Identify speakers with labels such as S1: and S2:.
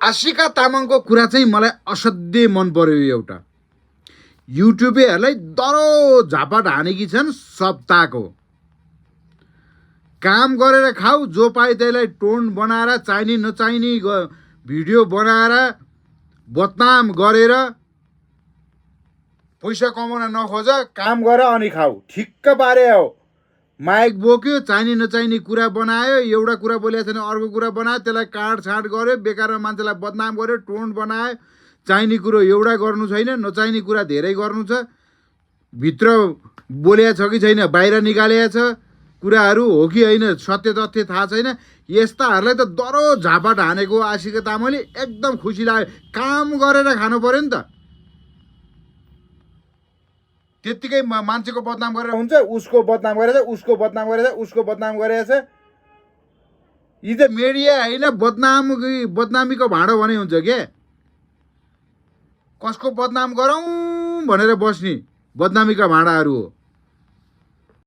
S1: आशिका तामाङको कुरा चाहिँ मलाई असाध्यै मन पर्यो। एउटा युट्युबेहरूलाई दरो झापट हानेकी छन् सप्ताहको। काम गरेर खाऊ, जो पाए त्यसलाई टोन बनाएर चाहिने नचाहिने भिडियो बनाएर बदनाम गरेर पैसा कमाउन नखोज, काम गर अनि खाऊ। ठिक्क पारे हो। माइक बोक्यो, चाहिने नचाहिने कुरा बनायो, एउटा कुरा बोलेको छैन अर्को कुरा बनायो, त्यसलाई काटछाँट गर्यो, बेकारमा मान्छेलाई बदनाम गर्यो, टोन बनायो। चाहिने कुरो एउटा गर्नु छैन, नचाहिने कुरा धेरै गर्नु छ। भित्र बोलेको छ कि छैन, बाहिर निकालेको छ कुराहरू हो कि होइन, सत्य तथ्य थाहा छैन। यस्ताहरूलाई त दरो झापट हानेको आशिका तामाङले एकदम खुसी लाग्यो। काम गरेर खानु पर्यो नि त। त्यत्तिकै मान्छेको बदनाम गरेर हुन्छ, उसको बदनाम गरेछ, उसको बदनाम गरेछ, उसको बदनाम गरेछ। यी त मिडिया होइन, बदनामीको भाँडो भने हुन्छ के। कसको बदनाम गरौँ भनेर बस्ने बदनामीका भाँडाहरू हो।